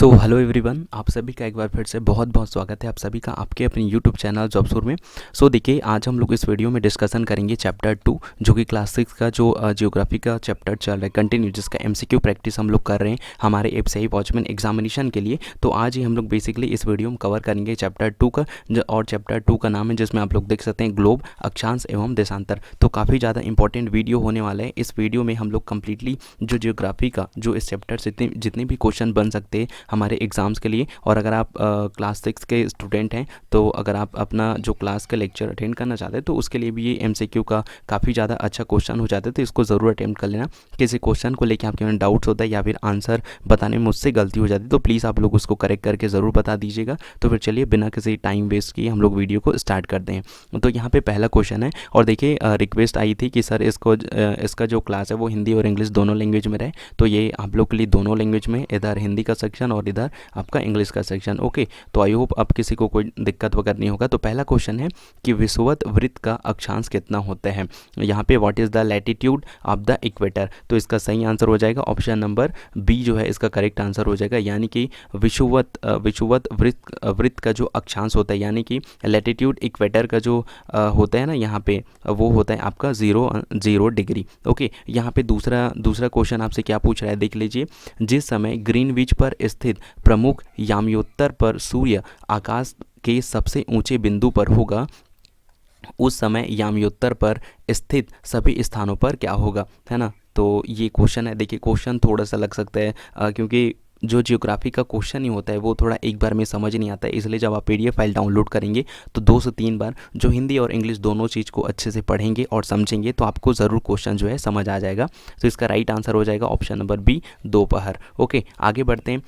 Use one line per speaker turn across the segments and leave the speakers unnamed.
So hello everyone, आप सभी का एक बार फिर से बहुत बहुत स्वागत है आप सभी का आपके अपने यूट्यूब चैनल जॉब्सुर में। देखिए, आज हम लोग इस वीडियो में डिस्कशन करेंगे चैप्टर 2 जो कि क्लास 6 का जो जियोग्राफी का चैप्टर चल रहा है कंटिन्यू, जिसका एमसीक्यू प्रैक्टिस हम लोग कर रहे हैं हमारे एफसीआई वॉचमैन एग्जामिनेशन के लिए। तो आज ही हम लोग बेसिकली इस वीडियो में कवर करेंगे चैप्टर 2 का, और चैप्टर 2 का नाम है जिसमें आप लोग देख सकते हैं ग्लोब, अक्षांश एवं देशांतर। तो काफ़ी ज़्यादा इंपॉर्टेंट वीडियो होने वाला है। इस वीडियो में हम लोग कम्प्लीटली जो जियोग्राफी का जो इस चैप्टर से जितने भी क्वेश्चन बन सकते हैं हमारे एग्जाम्स के लिए, और अगर आप क्लास 6 के स्टूडेंट हैं तो अगर आप अपना जो क्लास का लेक्चर अटेंड करना चाहते हैं तो उसके लिए भी ये एमसीक्यू का काफ़ी ज़्यादा अच्छा क्वेश्चन हो जाता है। तो इसको ज़रूर अटेम्प्ट कर लेना। किसी क्वेश्चन को लेकर आपके मन डाउट्स होता है या फिर आंसर बताने में मुझसे गलती हो जाती है तो प्लीज़ आप लोग उसको करेक्ट करके ज़रूर बता दीजिएगा। तो फिर चलिए बिना किसी टाइम वेस्ट किए हम लोग वीडियो को स्टार्ट करते हैं। तो यहाँ पे पहला क्वेश्चन है, और देखिए रिक्वेस्ट आई थी कि सर इसका जो क्लास है वो हिंदी और इंग्लिश दोनों लैंग्वेज में रहे। तो ये आप लोग के लिए दोनों लैंग्वेज में, इधर हिंदी का सेक्शन और इधर आपका इंग्लिश का सेक्शन। ओके, तो आई होप अब किसी को कोई दिक्कत वगैरह नहीं होगा। तो पहला क्वेश्चन है कि विषुवत वृत्त का अक्षांश कितना होता है। यहाँ पे what is the latitude of the equator. तो इसका सही आंसर हो जाएगा ऑप्शन नंबर बी जो है इसका करेक्ट आंसर हो जाएगा, यानी कि विषुवत वृत्त का जो अक्षांश होता है, यानी कि लैटिट्यूड इक्वेटर का जो होता है ना, यहाँ पे वो होता है आपका 0 डिग्री। ओके, यहाँ पे दूसरा क्वेश्चन आपसे क्या पूछ रहा है देख लीजिए। जिस समय ग्रीनविच पर स्थित प्रमुख याम्योत्तर पर सूर्य आकाश के सबसे ऊंचे बिंदु पर होगा, उस समय याम्योत्तर पर स्थित सभी स्थानों पर क्या होगा, है ना। तो ये क्वेश्चन है। देखिए, क्वेश्चन थोड़ा सा लग सकता है क्योंकि जो जियोग्राफी का क्वेश्चन ही होता है वो थोड़ा एक बार में समझ नहीं आता है, इसलिए जब आप पीडीएफ फाइल डाउनलोड करेंगे तो 2 से 3 बार जो हिंदी और इंग्लिश दोनों चीज़ को अच्छे से पढ़ेंगे और समझेंगे तो आपको ज़रूर क्वेश्चन जो है समझ आ जाएगा। तो इसका राइट आंसर हो जाएगा ऑप्शन नंबर बी, दोपहर। ओके, आगे बढ़ते हैं।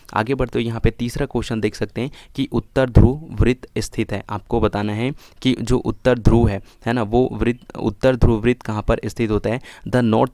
यहाँ पे तीसरा क्वेश्चन देख सकते हैं कि उत्तर ध्रुव वृत्त स्थित है। आपको बताना है कि जो उत्तर ध्रुव है ना, वो उत्तर ध्रुव वृत्त कहाँ पर स्थित होता है। The North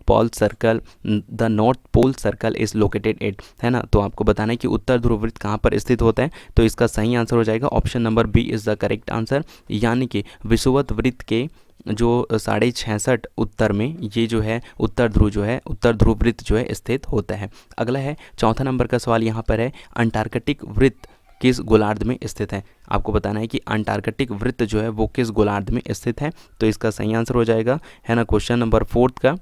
Pole circle is located at, है ना। तो आपको बताना है कि उत्तर ध्रुव वृत्त कहाँ पर स्थित होता है। तो इसका सही आंसर हो जाएगा option number B is the correct answer, यानी कि विषुवत वृत्त के जो 66.5 उत्तर में ये जो है उत्तर ध्रुव वृत्त जो है स्थित होता है। अगला है चौथा नंबर का सवाल, यहाँ पर है अंटार्कटिक वृत्त किस गोलार्ध में स्थित है। आपको बताना है कि अंटार्कटिक वृत्त जो है वो किस गोलार्ध में स्थित है। तो इसका सही आंसर हो जाएगा, है ना, क्वेश्चन नंबर 4 का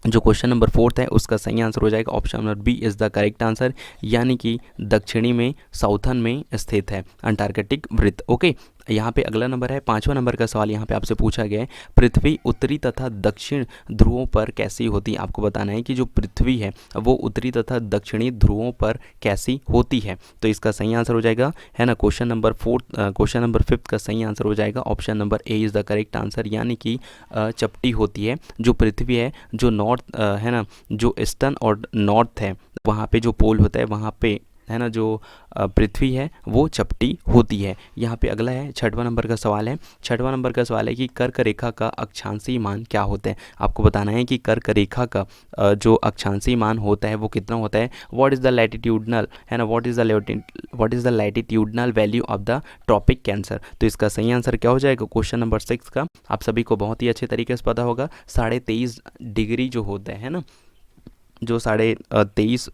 जो क्वेश्चन नंबर 4 है उसका सही आंसर हो जाएगा option number B is the correct answer, यानी कि दक्षिणी में, साउथर्न में स्थित है अंटार्कटिक वृत्त। ओके, यहाँ पे अगला नंबर है 5वां नंबर का सवाल। यहाँ पे आपसे पूछा गया है पृथ्वी उत्तरी तथा दक्षिण ध्रुवों पर कैसी होती है। आपको बताना है कि जो पृथ्वी है वो उत्तरी तथा दक्षिणी ध्रुवों पर कैसी होती है। तो इसका सही आंसर हो जाएगा, है ना, क्वेश्चन नंबर 5 का सही आंसर हो जाएगा option number A is the correct answer, यानी कि चपटी होती है जो पृथ्वी है, जो नॉर्थ है ना, जो ईस्टर्न और नॉर्थ है वहाँ पे जो पोल होता है वहाँ पे, है ना, जो पृथ्वी है वो चपटी होती है। यहाँ पे अगला है 6वां नंबर का सवाल है। 6वां नंबर का सवाल है कि कर्क रेखा का अक्षांशीय मान क्या होता है। आपको बताना है कि कर्क रेखा का जो अक्षांशीय मान होता है वो कितना होता है। व्हाट इज़ द लैटिट्यूडनल, है ना, what is the latitudinal value of the Tropic Cancer. तो इसका सही आंसर क्या हो जाएगा क्वेश्चन नंबर 6 का। आप सभी को बहुत ही अच्छे तरीके से पता होगा 23.5 डिग्री जो होता है ना, जो 23.5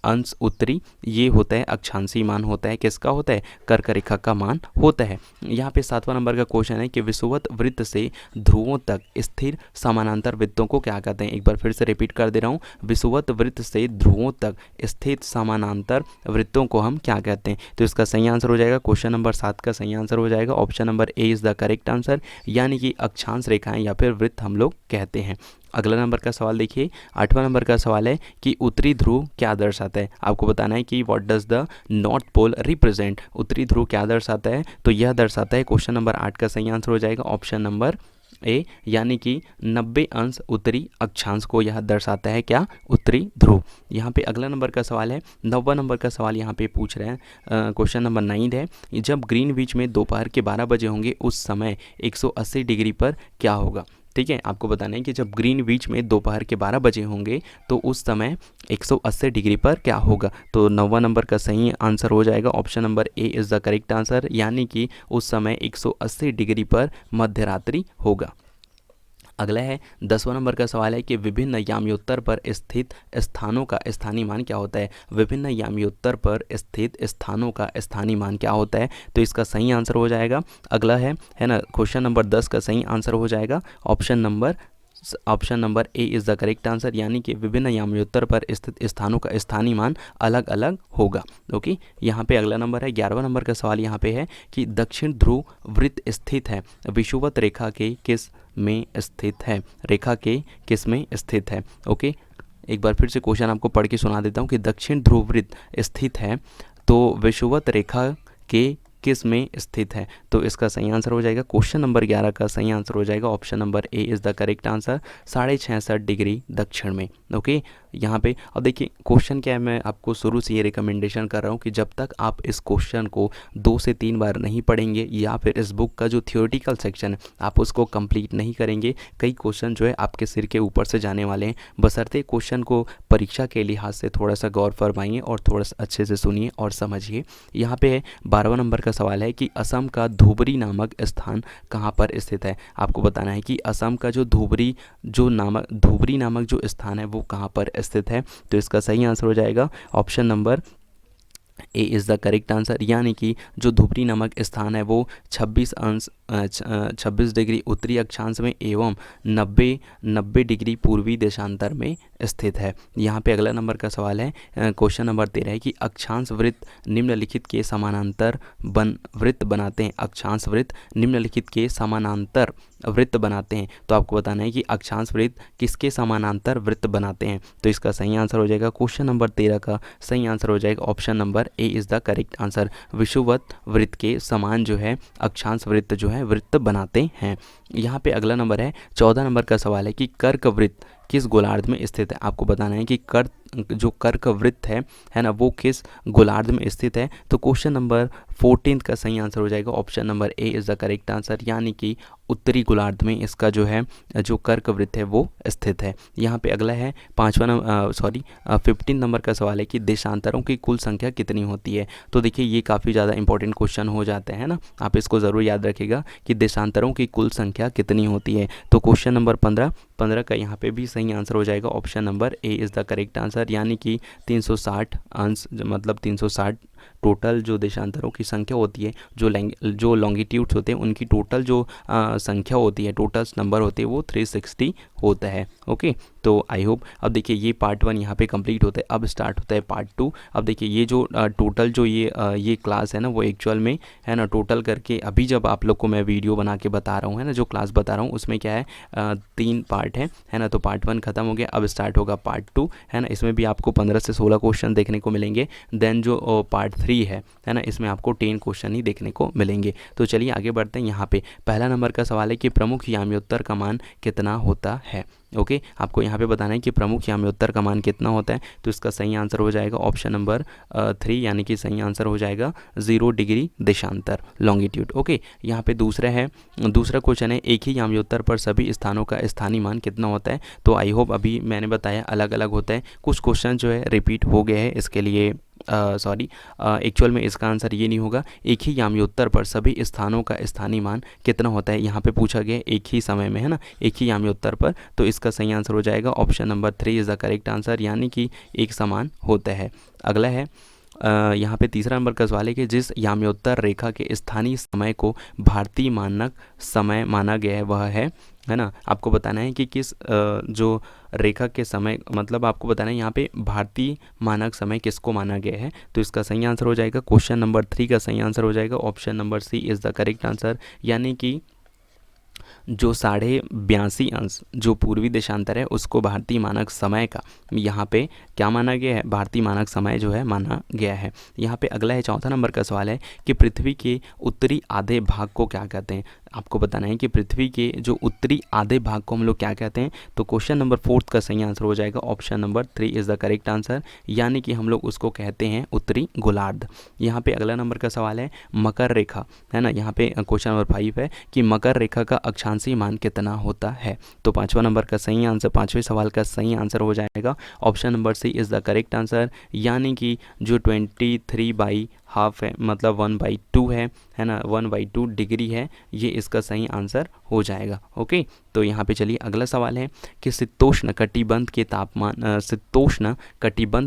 अंश उत्तरी, ये होता है अक्षांशीय मान होता है। किसका होता है, कर्क रेखा का मान होता है। यहाँ पे 7वां नंबर का क्वेश्चन है कि विषुवत वृत्त से ध्रुवों तक स्थिर समानांतर वृत्तों को क्या कहते हैं। एक बार फिर से रिपीट कर दे रहा हूँ, विषुवत वृत्त से ध्रुवों तक स्थित समानांतर वृत्तों को हम क्या कहते हैं। तो इसका सही आंसर हो जाएगा क्वेश्चन नंबर 7 का सही आंसर हो जाएगा option number A is the correct answer, यानी कि अक्षांश रेखाएं या फिर वृत्त हम लोग कहते हैं। अगला नंबर का सवाल देखिए, 8वां नंबर का सवाल है कि उत्तरी ध्रुव क्या दर्शाता है। आपको बताना है कि what does the North Pole represent. उत्तरी ध्रुव क्या दर्शाता है, तो यह दर्शाता है, क्वेश्चन नंबर 8 का सही आंसर हो जाएगा ऑप्शन नंबर ए, यानी कि 90 अंश उत्तरी अक्षांश को यह दर्शाता है क्या, उत्तरी ध्रुव। यहाँ पे अगला नंबर का सवाल है, 9वां नंबर का सवाल यहाँ पे पूछ रहे हैं, क्वेश्चन नंबर 9 है, जब ग्रीनविच में दोपहर के 12 बजे होंगे उस समय 180 डिग्री पर क्या होगा। ठीक है, आपको बताना है कि जब ग्रीनविच में दोपहर के 12 बजे होंगे तो उस समय 180 डिग्री पर क्या होगा। तो 9वां नंबर का सही आंसर हो जाएगा option number A is the correct answer, यानी कि उस समय 180 डिग्री पर मध्यरात्रि होगा। अगला है 10वां नंबर का सवाल है कि विभिन्न याम्योत्तर पर स्थित स्थानों का स्थानीय मान क्या होता है। विभिन्न याम्योत्तर पर स्थित स्थानों का स्थानीय मान क्या होता है, तो इसका सही आंसर हो जाएगा, अगला है ना, क्वेश्चन नंबर 10 का सही आंसर हो जाएगा option number A is the correct answer, यानी कि विभिन्न याम्योत्तर पर स्थित स्थानों का स्थानीय मान अलग अलग होगा। ओके, यहाँ पे अगला नंबर है 11वां नंबर का सवाल यहाँ पे है कि दक्षिण ध्रुव वृत्त स्थित है, विषुवत रेखा के किस में स्थित है, रेखा के किस में स्थित है। ओके, एक बार फिर से क्वेश्चन आपको पढ़ के सुना देता हूँ कि दक्षिण ध्रुव वृत्त स्थित है तो विषुवत रेखा के किस में स्थित है, तो इसका सही आंसर हो जाएगा क्वेश्चन नंबर 11 का सही आंसर हो जाएगा option number A is the correct answer, 66.5 degree दक्षिण में। ओके, यहाँ पे अब देखिए क्वेश्चन क्या है, मैं आपको शुरू से ये रिकमेंडेशन कर रहा हूँ कि जब तक आप इस क्वेश्चन को 2 से 3 बार नहीं पढ़ेंगे या फिर इस बुक का जो थियोरेटिकल सेक्शन है आप उसको कंप्लीट नहीं करेंगे, कई क्वेश्चन जो है आपके सिर के ऊपर से जाने वाले हैं। बशर्ते क्वेश्चन को परीक्षा के लिहाज से थोड़ा सा गौर फरमाइए और थोड़ा सा अच्छे से सुनिए और समझिए। यहाँ पे है 12वां नंबर का सवाल है कि असम का धुबरी नामक स्थान कहाँ पर स्थित है। आपको बताना है कि असम का जो धुबरी नामक जो स्थान है वो कहाँ पर स्थित है, तो इसका सही आंसर हो जाएगा option number A is the correct answer, यानी कि जो धुबरी नामक स्थान है वो 26 डिग्री उत्तरी अक्षांश में एवं 90 डिग्री पूर्वी देशांतर में स्थित है। यहाँ पे अगला नंबर का सवाल है क्वेश्चन नंबर 13 है कि अक्षांश वृत्त निम्नलिखित के समानांतर वृत्त बनाते हैं, अक्षांश वृत्त निम्नलिखित के समानांतर वृत्त बनाते हैं, तो आपको बताना है कि अक्षांश वृत्त किसके समानांतर वृत्त बनाते हैं, तो इसका सही आंसर हो जाएगा क्वेश्चन नंबर 13 का सही आंसर हो जाएगा option number A is the correct answer, विषुवत वृत्त के समान जो है अक्षांश वृत्त जो है वृत्त बनाते हैं। यहाँ पे अगला नंबर है 14 नंबर का सवाल है कि कर्क वृत्त किस गोलार्ध में स्थित है। आपको बताना है कि कर्क वृत्त है ना, वो किस गोलार्ध में स्थित है, तो क्वेश्चन नंबर 14 का सही आंसर हो जाएगा option number A is the correct answer, यानी कि उत्तरी गोलार्ध में इसका जो है जो कर्क वृत्त है वो स्थित है। यहाँ पे अगला है 15 नंबर का सवाल है कि देशांतरों की कुल संख्या कितनी होती है। तो देखिए ये काफ़ी ज़्यादा इंपॉर्टेंट क्वेश्चन हो जाते हैं ना, आप इसको ज़रूर याद रखिएगा कि देशांतरों की कुल संख्या कितनी होती है। तो क्वेश्चन नंबर 15 का यहाँ पे भी सही आंसर हो जाएगा option number A is the correct answer, यानी कि 360 अंश मतलब 360 टोटल जो देशांतरों की संख्या होती है, जो लॉन्गिट्यूड्स होते हैं उनकी टोटल जो संख्या होती है, टोटल नंबर होते हैं वो 360 होता है। ओके, तो आई होप अब देखिए ये पार्ट 1 यहाँ पे कंप्लीट होता है, अब स्टार्ट होता है पार्ट 2। अब देखिए ये जो टोटल जो ये क्लास है ना वो एक्चुअल में है ना टोटल करके अभी जब आप लोग को मैं वीडियो बना के बता रहा हूँ है ना, जो क्लास बता रहा हूँ उसमें क्या है 3 पार्ट है ना, तो पार्ट 1 खत्म हो गया, अब स्टार्ट होगा पार्ट 2 है ना, इसमें भी आपको 15 से 16 क्वेश्चन देखने को मिलेंगे। देन जो पार्ट 3 है ना, इसमें आपको 10 क्वेश्चन ही देखने को मिलेंगे। तो चलिए आगे बढ़ते हैं। यहाँ पे पहला नंबर का सवाल है कि प्रमुख याम्योत्तर का मान कितना होता है। ओके, आपको यहाँ पे बताना है कि प्रमुख याम्योत्तर का मान कितना होता है, तो इसका सही आंसर हो जाएगा ऑप्शन नंबर 3, यानी कि सही आंसर हो जाएगा 0 डिग्री देशांतर लॉन्गिट्यूड। ओके, यहाँ पे दूसरा क्वेश्चन है एक ही याम्योत्तर पर सभी स्थानों का स्थानीय मान कितना होता है। तो आई होप अभी मैंने बताया अलग अलग होता है, कुछ क्वेश्चन जो है रिपीट हो गए हैं, इसके लिए एक्चुअल में इसका आंसर ये नहीं होगा। एक ही याम्योत्तर पर सभी स्थानों का स्थानीय मान कितना होता है, यहाँ पे पूछा गया एक ही समय में है ना, एक ही याम्योत्तर पर, तो इसका सही आंसर हो जाएगा option number 3 is the correct answer, यानी कि एक समान होता है। अगला है यहाँ पे तीसरा नंबर का सवाल है कि जिस याम्योत्तर रेखा के स्थानीय समय को भारतीय मानक समय माना गया है वह है ना, आपको बताना है कि किस जो रेखा के समय मतलब आपको बताना है यहाँ पे भारतीय मानक समय किसको माना गया है, तो इसका सही आंसर हो जाएगा क्वेश्चन नंबर 3 का सही आंसर हो जाएगा option number C is the correct answer, यानी कि जो 82.5 अंश जो पूर्वी देशांतर है उसको भारतीय मानक समय का यहाँ पे क्या माना गया है, भारतीय मानक समय जो है माना गया है। यहाँ पे अगला है चौथा नंबर का सवाल है कि पृथ्वी के उत्तरी आधे भाग को क्या कहते हैं। आपको बताना है कि पृथ्वी के जो उत्तरी आधे भाग को हम लोग क्या कहते हैं, तो क्वेश्चन नंबर 4 का सही आंसर हो जाएगा option number 3 is the correct answer, यानी कि हम लोग उसको कहते हैं उत्तरी गोलार्ध। यहाँ पे अगला नंबर का सवाल है मकर रेखा है ना, यहाँ पे क्वेश्चन नंबर 5 है कि मकर रेखा का अक्षांशीय मान कितना होता है। तो 5वां नंबर का सही आंसर, 5वें सवाल का सही आंसर हो जाएगा option number C is the correct answer, यानी कि जो 23/2 है, मतलब 1/2 है ना, 1/2 डिग्री है, ये इसका सही आंसर हो जाएगा। ओके, तो यहाँ पे चलिए अगला सवाल है कि शीतोष्ण कटिबंध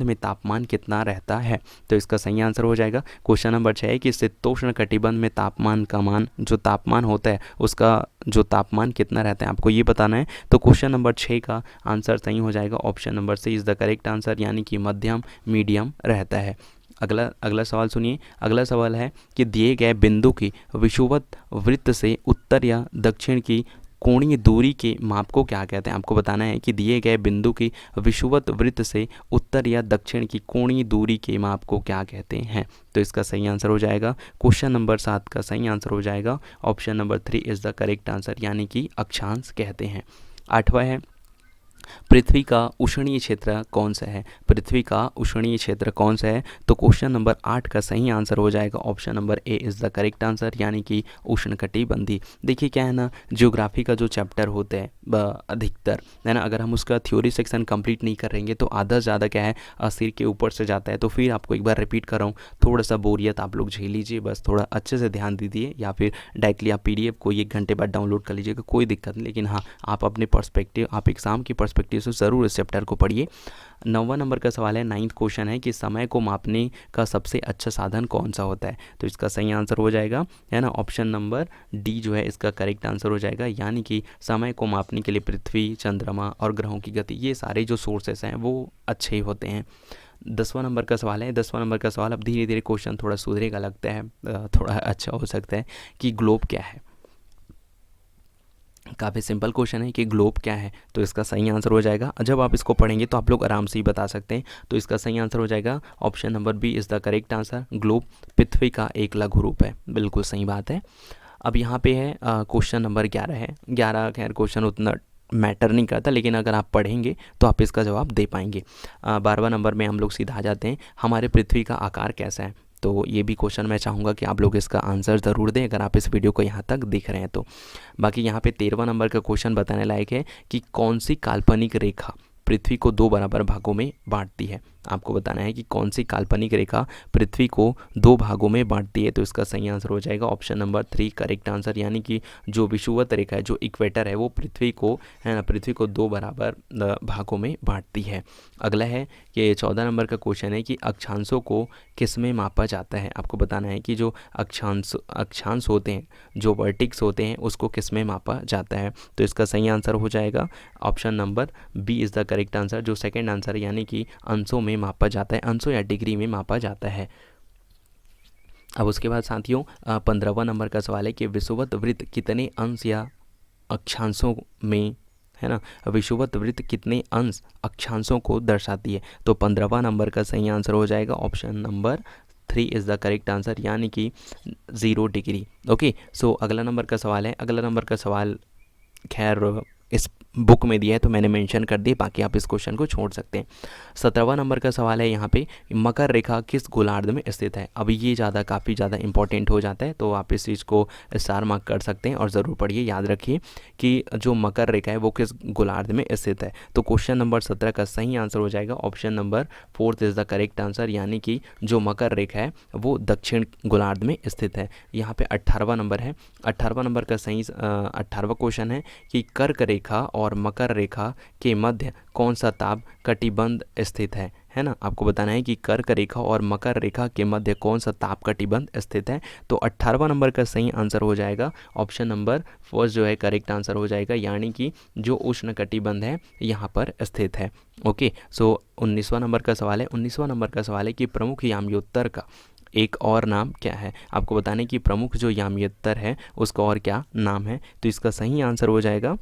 में तापमान कितना रहता है। तो इसका सही आंसर हो जाएगा क्वेश्चन नंबर 6 है कि शीतोष्ण कटिबंध में तापमान का मान, जो तापमान होता है उसका जो तापमान कितना रहता है आपको ये बताना है। तो क्वेश्चन नंबर 6 का आंसर सही हो जाएगा option number C is the correct answer, यानी कि मध्यम मीडियम रहता है। अगला सवाल सुनिए। अगला सवाल है कि दिए गए बिंदु की विषुवत वृत्त से उत्तर या दक्षिण की कोणीय दूरी के माप को क्या कहते हैं। आपको बताना है कि दिए गए बिंदु की विषुवत वृत्त से उत्तर या दक्षिण की कोणीय दूरी के माप को क्या कहते हैं। तो इसका सही आंसर हो जाएगा क्वेश्चन नंबर 7 का सही आंसर हो जाएगा option number 3 is the correct answer, यानी कि अक्षांश कहते हैं। 8वां है पृथ्वी का उष्णीय क्षेत्र कौन सा है। पृथ्वी का उष्णीय क्षेत्र कौन सा है। तो क्वेश्चन नंबर 8 का सही आंसर हो जाएगा option number A is the correct answer, यानी कि उष्णकटिबंधीय। देखिए क्या है ना, ज्योग्राफी का जो चैप्टर होता है अधिकतर है ना, अगर हम उसका थ्योरी सेक्शन कंप्लीट नहीं करेंगे तो आधा से ज़्यादा क्या है सिर के ऊपर से जाता है। तो फिर आपको एक बार रिपीट कर रहा हूँ, थोड़ा सा बोरियत आप लोग झेल लीजिए, बस थोड़ा अच्छे से ध्यान दीजिए, या फिर डायरेक्टली आप PDF को 1 घंटे बाद डाउनलोड कर लीजिएगा, कोई दिक्कत नहीं। लेकिन हाँ, आप अपने पर्सपेक्टिव, आप एग्ज़ाम की पर्सपेक्टिव से ज़रूर इस चैप्टर को पढ़िए। 9वां नंबर का सवाल है, 9th क्वेश्चन है कि समय को मापने का सबसे अच्छा साधन कौन सा होता है। तो इसका सही आंसर हो जाएगा है ना ऑप्शन नंबर डी जो है इसका करेक्ट आंसर हो जाएगा, यानी कि समय को मापने के लिए पृथ्वी, चंद्रमा और ग्रहों की गति, ये सारे जो सोर्सेस हैं वो अच्छे ही होते हैं। 10वां नंबर का सवाल है। 10वां नंबर का सवाल, अब धीरे धीरे क्वेश्चन थोड़ा सुधरेगा लगता है, थोड़ा अच्छा हो सकता है कि ग्लोब क्या है। काफ़ी सिंपल क्वेश्चन है कि ग्लोब क्या है। तो इसका सही आंसर हो जाएगा, जब आप इसको पढ़ेंगे तो आप लोग आराम से ही बता सकते हैं। तो इसका सही आंसर हो जाएगा option number B is the correct answer, globe पृथ्वी का एक लघु रूप है। बिल्कुल सही बात है। अब यहाँ पे है क्वेश्चन नंबर 11 है। 11 खैर क्वेश्चन उतना मैटर नहीं करता, लेकिन अगर आप पढ़ेंगे तो आप इसका जवाब दे पाएंगे। 12वां नंबर में हम लोग सीधा आ जाते हैं, हमारे पृथ्वी का आकार कैसा है। तो ये भी क्वेश्चन मैं चाहूँगा कि आप लोग इसका आंसर ज़रूर दें अगर आप इस वीडियो को यहाँ तक देख रहे हैं तो। बाकी यहाँ पे 13वां नंबर का क्वेश्चन बताने लायक है कि कौन सी काल्पनिक रेखा पृथ्वी को 2 बराबर भागों में बांटती है। आपको बताना है कि कौन सी काल्पनिक रेखा पृथ्वी को 2 भागों में बांटती है। तो इसका सही आंसर हो जाएगा ऑप्शन नंबर 3 करेक्ट आंसर, यानी कि जो विषुवत रेखा है, जो इक्वेटर है, वो पृथ्वी को है ना, पृथ्वी को 2 बराबर भागों में बांटती है। अगला है कि 14 नंबर का क्वेश्चन है कि अक्षांशों को किस में मापा जाता है। आपको बताना है कि जो अक्षांश होते हैं, जो वर्टिक्स होते हैं, उसको किस में मापा जाता है। तो इसका सही आंसर हो जाएगा option number B is the correct answer, जो सेकेंड आंसर है, यानी कि अंशों में मापा जाता है, अंशों या डिग्री में मापा जाता है। अब उसके बाद साथियों 15वां नंबर का सवाल है कि विषुवत वृत्त कितने अंश या अक्षांशों में, है ना, विषुवत वृत्त कितने अंश अक्षांशों को दर्शाती है। तो 15वां नंबर का सही आंसर हो जाएगा option number 3 is the correct answer, यानी कि 0 डिग्री। ओके, सो अगला नंबर का सवाल है। अगला नंबर का सवाल खैर इस बुक में दिया है तो मैंने मेंशन कर दिया, बाकी आप इस क्वेश्चन को छोड़ सकते हैं। 17वां नंबर का सवाल है यहाँ पे, मकर रेखा किस गोलार्ध में स्थित है। अब ये काफ़ी ज़्यादा इंपॉर्टेंट हो जाता है, तो आप इस चीज़ को स्टार मार्क कर सकते हैं और ज़रूर पढ़िए। याद रखिए कि जो मकर रेखा है वो किस गोलार्ध में स्थित है। तो क्वेश्चन नंबर 17 का सही आंसर हो जाएगा option number 4 is the correct answer, यानी कि जो मकर रेखा है वो दक्षिण गोलार्ध में स्थित है। यहाँ पे 18वां नंबर है। 18वां नंबर का सही 18वां क्वेश्चन है कि कर्क रेखा और मकर रेखा के मध्य कौन सा ताप कटिबंध स्थित है ना। आपको बताना है कि कर्क रेखा और मकर रेखा के मध्य कौन सा ताप कटिबंध स्थित है। तो 18वां नंबर का सही आंसर हो जाएगा ऑप्शन नंबर 1 जो है करेक्ट आंसर हो जाएगा, यानी कि जो उष्ण कटिबंध है यहाँ पर स्थित है। ओके, सो 19वां नंबर का सवाल है। 19वां नंबर का सवाल है कि प्रमुख याम्योत्तर का एक और नाम क्या है। आपको बताने कि प्रमुख जो याम्योत्तर है उसका और क्या नाम है। तो इसका सही आंसर हो जाएगा,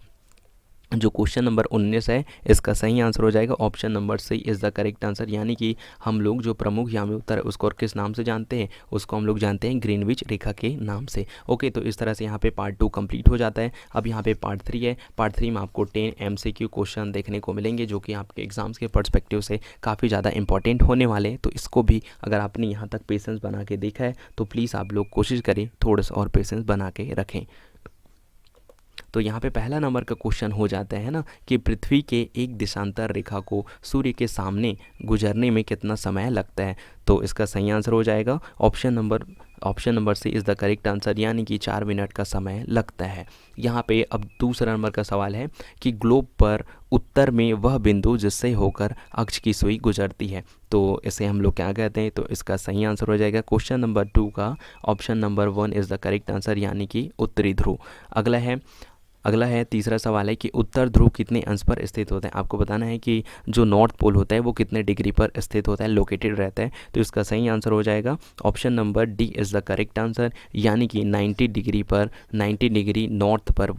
जो क्वेश्चन नंबर 19 है इसका सही आंसर हो जाएगा option number C is the correct answer, यानी कि हम लोग जो प्रमुख याम्योत्तर है उसको और किस नाम से जानते हैं, उसको हम लोग जानते हैं ग्रीनविच रेखा के नाम से। ओके, तो इस तरह से यहाँ पे पार्ट 2 कंप्लीट हो जाता है। अब यहाँ पे पार्ट 3 है। पार्ट 3 में आपको 10 MCQ क्वेश्चन देखने को मिलेंगे, जो कि आपके एग्जाम्स के पर्सपेक्टिव से काफ़ी ज़्यादा इंपॉर्टेंट होने वाले हैं। तो इसको भी अगर आपने यहाँ तक पेशेंस बना के देखा है तो प्लीज़ आप लोग कोशिश करें थोड़ा सा और पेशेंस बना के रखें। तो यहाँ पे पहला नंबर का क्वेश्चन हो जाता है ना कि पृथ्वी के एक देशांतर रेखा को सूर्य के सामने गुजरने में कितना समय लगता है। तो इसका सही आंसर हो जाएगा option number C is the correct answer, यानी कि 4 मिनट का समय लगता है। यहाँ पे अब दूसरा नंबर का सवाल है कि ग्लोब पर उत्तर में वह बिंदु जिससे होकर अक्ष की सुई गुजरती है, तो इसे हम लोग क्या कहते हैं। तो इसका सही आंसर हो जाएगा क्वेश्चन नंबर 2 का option number 1 is the correct answer, यानी कि उत्तरी ध्रुव। अगला है तीसरा सवाल है कि उत्तर ध्रुव कितने अंश पर स्थित होता है। आपको बताना है कि जो नॉर्थ पोल होता है वो कितने डिग्री पर स्थित होता है, लोकेटेड रहता है। तो इसका सही आंसर हो जाएगा option number D is the correct answer, यानी कि 90 डिग्री नॉर्थ पर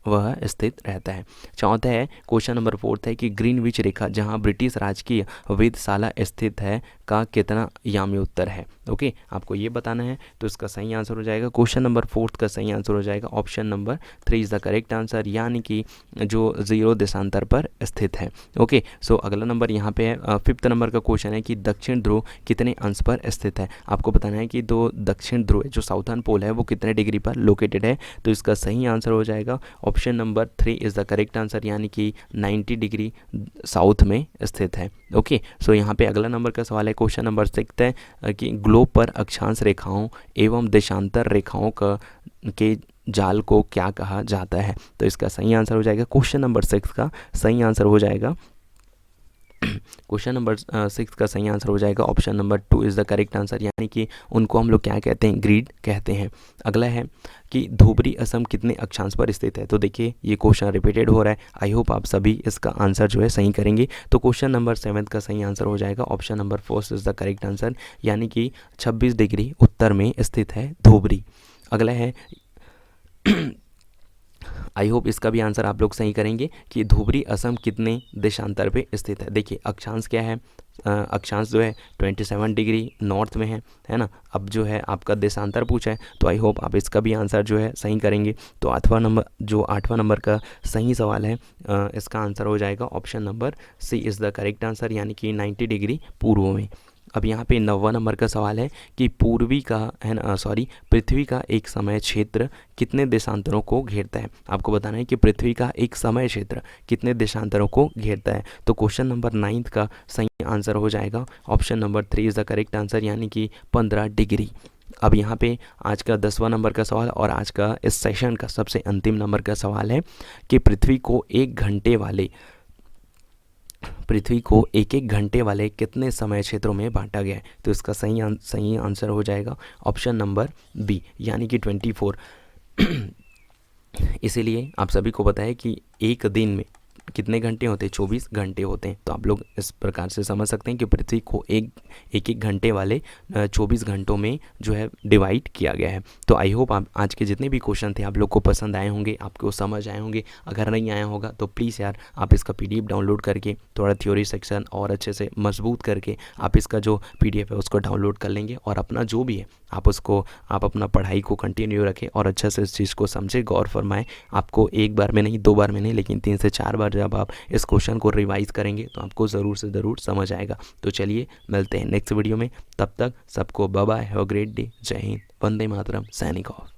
वह स्थित रहता है। चौथा है क्वेश्चन नंबर 4 है कि ग्रीनविच रेखा जहां ब्रिटिश राजकीय वेधशाला स्थित है का कितना यामी उत्तर है। ओके, आपको ये बताना है। तो इसका सही आंसर हो जाएगा क्वेश्चन नंबर 4 का सही आंसर हो जाएगा option number 3 is the correct answer, यानी कि जो 0 देशांतर पर स्थित है। ओके, सो अगला नंबर यहाँ पे है 5th नंबर का क्वेश्चन है कि दक्षिण ध्रुव कितने अंश पर स्थित है। आपको बताना है कि दो दक्षिण ध्रुव जो साउथर्न पोल है वो कितने डिग्री पर लोकेटेड है। तो इसका सही आंसर हो जाएगा option number 3 is the correct answer, यानी कि 90 डिग्री साउथ में स्थित है। ओके, सो यहाँ पे अगला नंबर का सवाल है क्वेश्चन नंबर 6 है कि ग्लोब पर अक्षांश रेखाओं एवं देशांतर रेखाओं के जाल को क्या कहा जाता है। तो इसका सही आंसर हो जाएगा क्वेश्चन नंबर 6 का सही आंसर हो जाएगा क्वेश्चन नंबर 6 का सही आंसर हो जाएगा option number 2 is the correct answer, यानी कि उनको हम लोग क्या कहते हैं, ग्रिड कहते हैं। अगला है कि धुबरी असम कितने अक्षांश पर स्थित है। तो देखिए ये क्वेश्चन रिपीटेड हो रहा है, आई होप आप सभी इसका आंसर जो है सही करेंगे। तो क्वेश्चन नंबर 7 का सही आंसर हो जाएगा option number 4 is the correct answer, यानी कि 26 डिग्री उत्तर में स्थित है धुबरी। अगला है आई होप इसका भी आंसर आप लोग सही करेंगे कि धुबरी असम कितने देशांतर पे स्थित है। देखिए अक्षांश क्या है, अक्षांश जो है 27 डिग्री नॉर्थ में है ना। अब जो है आपका देशांतर पूछा है, तो आई होप आप इसका भी आंसर जो है सही करेंगे। तो 8वां नंबर का सही सवाल है, इसका आंसर हो जाएगा option number C is the correct answer, यानी कि 90 डिग्री पूर्व में। अब यहाँ पे 9वां नंबर का सवाल है कि पृथ्वी का एक समय क्षेत्र कितने देशांतरों को घेरता है। आपको बताना है कि पृथ्वी का एक समय क्षेत्र कितने देशांतरों को घेरता है। तो क्वेश्चन नंबर 9 का सही आंसर हो जाएगा option number 3 is the correct answer, यानी कि 15 डिग्री। अब यहाँ पे आज का 10वां नंबर का सवाल और आज का इस सेशन का सबसे अंतिम नंबर का सवाल है कि पृथ्वी को एक एक घंटे वाले कितने समय क्षेत्रों में बांटा गया है। तो इसका सही आंसर हो जाएगा ऑप्शन नंबर बी, यानी कि 24। इसीलिए आप सभी को पता है कि एक दिन में कितने घंटे होते हैं, 24 घंटे होते हैं। तो आप लोग इस प्रकार से समझ सकते हैं कि पृथ्वी को एक घंटे वाले 24 घंटों में जो है डिवाइड किया गया है। तो आई होप आप आज के जितने भी क्वेश्चन थे आप लोग को पसंद आए होंगे, आपको समझ आए होंगे। अगर नहीं आया होगा तो प्लीज़ यार आप इसका PDF डाउनलोड करके थोड़ा थ्योरी सेक्शन और अच्छे से मजबूत करके आप इसका जो PDF है उसको डाउनलोड कर लेंगे और अपना जो भी है आप अपना पढ़ाई को कंटिन्यू रखें और अच्छे से इस चीज़ को समझे, गौर फरमाएं। आपको एक बार में नहीं, 2 बार में नहीं, लेकिन 3 से 4 बार जब आप इस क्वेश्चन को रिवाइज करेंगे तो आपको ज़रूर से ज़रूर समझ आएगा। तो चलिए मिलते हैं नेक्स्ट वीडियो में, तब तक सबको bye bye, have a great day, जय हिंद, वंदे मातरम, साइनिंग ऑफ।